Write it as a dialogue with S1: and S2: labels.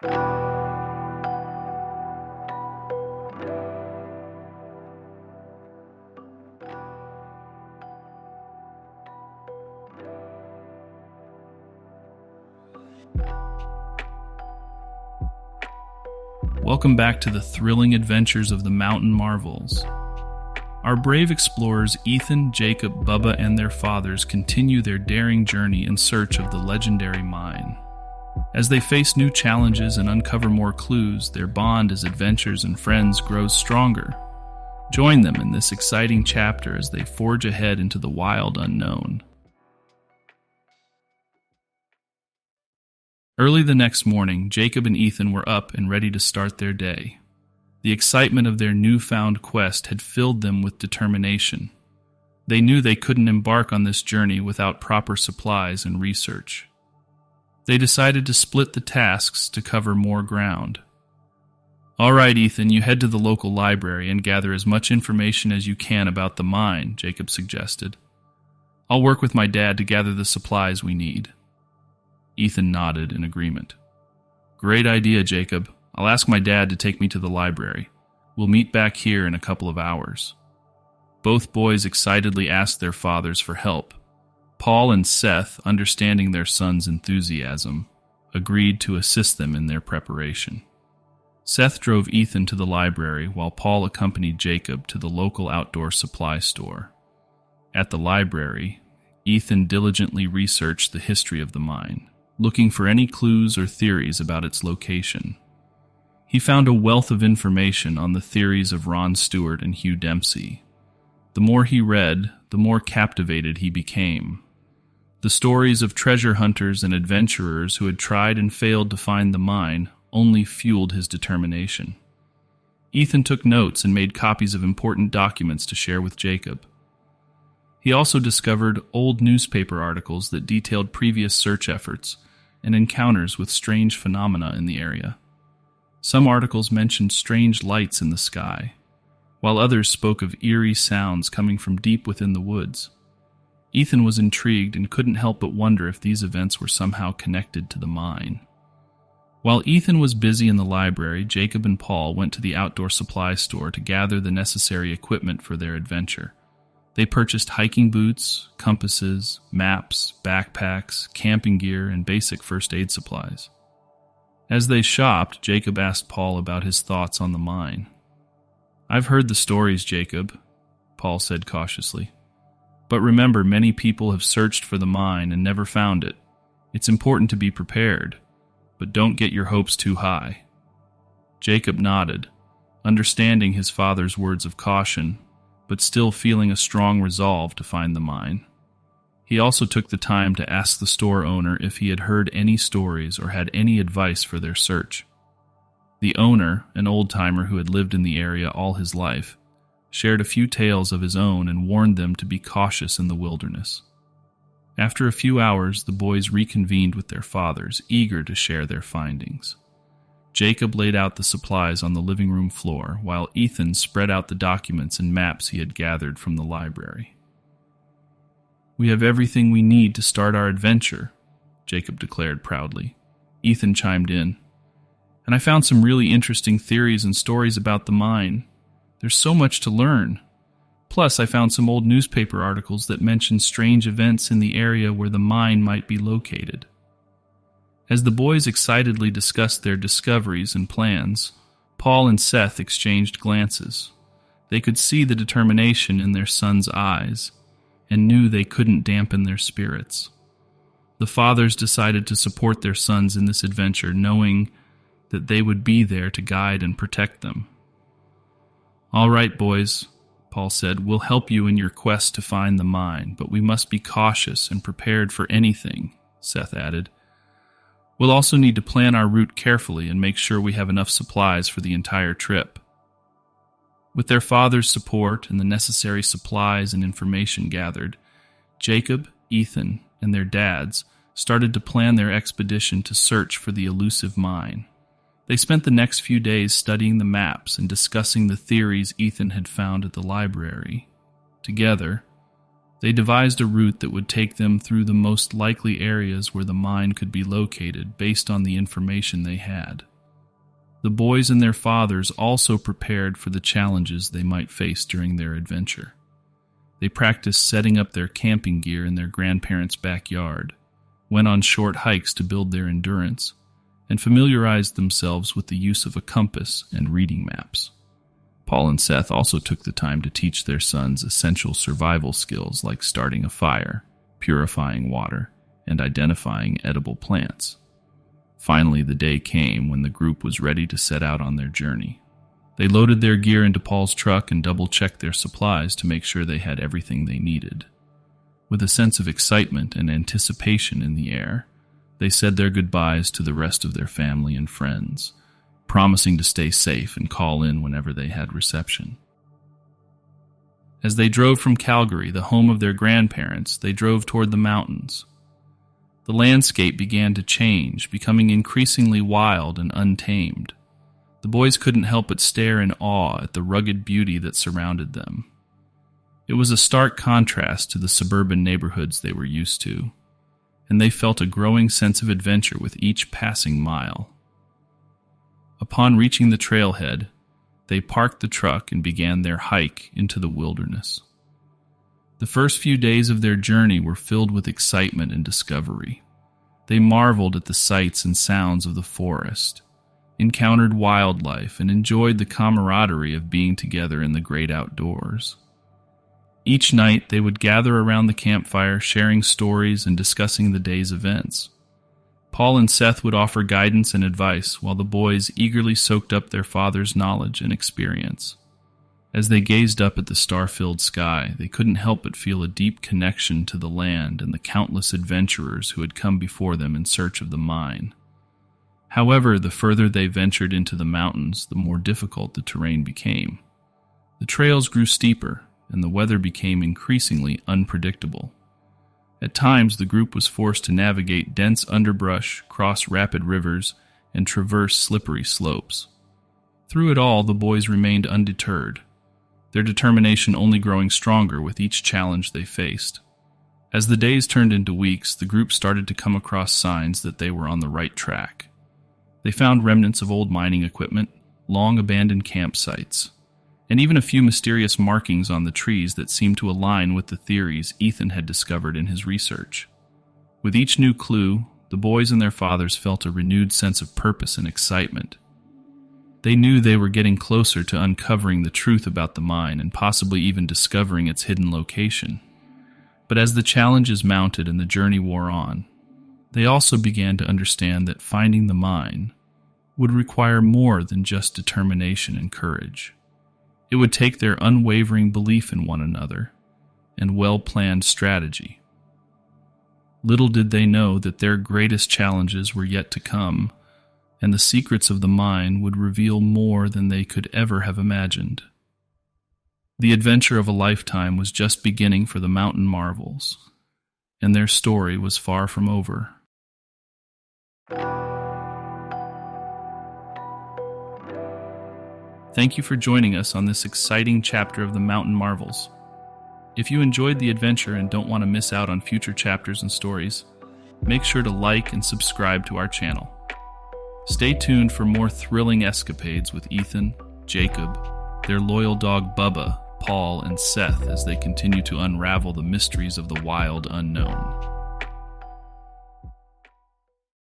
S1: Welcome back to the thrilling adventures of the Mountain Marvels. Our brave explorers Ethan, Jacob, Bubba, and their fathers continue their daring journey in search of the legendary mine. As they face new challenges and uncover more clues, their bond as adventurers and friends grows stronger. Join them in this exciting chapter as they forge ahead into the wild unknown. Early the next morning, Jacob and Ethan were up and ready to start their day. The excitement of their newfound quest had filled them with determination. They knew they couldn't embark on this journey without proper supplies and research. They decided to split the tasks to cover more ground. "All right, Ethan, you head to the local library and gather as much information as you can about the mine," Jacob suggested. "I'll work with my dad to gather the supplies we need." Ethan nodded in agreement. "Great idea, Jacob. I'll ask my dad to take me to the library. We'll meet back here in a couple of hours." Both boys excitedly asked their fathers for help. Paul and Seth, understanding their son's enthusiasm, agreed to assist them in their preparation. Seth drove Ethan to the library while Paul accompanied Jacob to the local outdoor supply store. At the library, Ethan diligently researched the history of the mine, looking for any clues or theories about its location. He found a wealth of information on the theories of Ron Stewart and Hugh Dempsey. The more he read, the more captivated he became. The stories of treasure hunters and adventurers who had tried and failed to find the mine only fueled his determination. Ethan took notes and made copies of important documents to share with Jacob. He also discovered old newspaper articles that detailed previous search efforts and encounters with strange phenomena in the area. Some articles mentioned strange lights in the sky, while others spoke of eerie sounds coming from deep within the woods. Ethan was intrigued and couldn't help but wonder if these events were somehow connected to the mine. While Ethan was busy in the library, Jacob and Paul went to the outdoor supply store to gather the necessary equipment for their adventure. They purchased hiking boots, compasses, maps, backpacks, camping gear, and basic first aid supplies. As they shopped, Jacob asked Paul about his thoughts on the mine. "I've heard the stories, Jacob," Paul said cautiously. "But remember, many people have searched for the mine and never found it. It's important to be prepared, but don't get your hopes too high." Jacob nodded, understanding his father's words of caution, but still feeling a strong resolve to find the mine. He also took the time to ask the store owner if he had heard any stories or had any advice for their search. The owner, an old-timer who had lived in the area all his life, shared a few tales of his own and warned them to be cautious in the wilderness. After a few hours, the boys reconvened with their fathers, eager to share their findings. Jacob laid out the supplies on the living room floor, while Ethan spread out the documents and maps he had gathered from the library. "We have everything we need to start our adventure," Jacob declared proudly. Ethan chimed in, "And I found some really interesting theories and stories about the mine. There's so much to learn. Plus, I found some old newspaper articles that mention strange events in the area where the mine might be located." As the boys excitedly discussed their discoveries and plans, Paul and Seth exchanged glances. They could see the determination in their son's eyes and knew they couldn't dampen their spirits. The fathers decided to support their sons in this adventure, knowing that they would be there to guide and protect them. "All right, boys," Paul said, "we'll help you in your quest to find the mine, but we must be cautious and prepared for anything," Seth added. "We'll also need to plan our route carefully and make sure we have enough supplies for the entire trip." With their father's support and the necessary supplies and information gathered, Jacob, Ethan, and their dads started to plan their expedition to search for the elusive mine. They spent the next few days studying the maps and discussing the theories Ethan had found at the library. Together, they devised a route that would take them through the most likely areas where the mine could be located based on the information they had. The boys and their fathers also prepared for the challenges they might face during their adventure. They practiced setting up their camping gear in their grandparents' backyard, went on short hikes to build their endurance, and familiarized themselves with the use of a compass and reading maps. Paul and Seth also took the time to teach their sons essential survival skills like starting a fire, purifying water, and identifying edible plants. Finally, the day came when the group was ready to set out on their journey. They loaded their gear into Paul's truck and double-checked their supplies to make sure they had everything they needed. With a sense of excitement and anticipation in the air, they said their goodbyes to the rest of their family and friends, promising to stay safe and call in whenever they had reception. As they drove from Calgary, the home of their grandparents, they drove toward the mountains. The landscape began to change, becoming increasingly wild and untamed. The boys couldn't help but stare in awe at the rugged beauty that surrounded them. It was a stark contrast to the suburban neighborhoods they were used to, and they felt a growing sense of adventure with each passing mile. Upon reaching the trailhead, they parked the truck and began their hike into the wilderness. The first few days of their journey were filled with excitement and discovery. They marveled at the sights and sounds of the forest, encountered wildlife, and enjoyed the camaraderie of being together in the great outdoors. Each night, they would gather around the campfire, sharing stories and discussing the day's events. Paul and Seth would offer guidance and advice, while the boys eagerly soaked up their father's knowledge and experience. As they gazed up at the star-filled sky, they couldn't help but feel a deep connection to the land and the countless adventurers who had come before them in search of the mine. However, the further they ventured into the mountains, the more difficult the terrain became. The trails grew steeper, and the weather became increasingly unpredictable. At times, the group was forced to navigate dense underbrush, cross rapid rivers, and traverse slippery slopes. Through it all, the boys remained undeterred, their determination only growing stronger with each challenge they faced. As the days turned into weeks, the group started to come across signs that they were on the right track. They found remnants of old mining equipment, long-abandoned campsites, and even a few mysterious markings on the trees that seemed to align with the theories Ethan had discovered in his research. With each new clue, the boys and their fathers felt a renewed sense of purpose and excitement. They knew they were getting closer to uncovering the truth about the mine and possibly even discovering its hidden location. But as the challenges mounted and the journey wore on, they also began to understand that finding the mine would require more than just determination and courage. It would take their unwavering belief in one another and well-planned strategy. Little did they know that their greatest challenges were yet to come, and the secrets of the mine would reveal more than they could ever have imagined. The adventure of a lifetime was just beginning for the Mountain Marvels, and their story was far from over. Thank you for joining us on this exciting chapter of the Mountain Marvels. If you enjoyed the adventure and don't want to miss out on future chapters and stories, make sure to like and subscribe to our channel. Stay tuned for more thrilling escapades with Ethan, Jacob, their loyal dog Bubba, Paul, and Seth as they continue to unravel the mysteries of the wild unknown.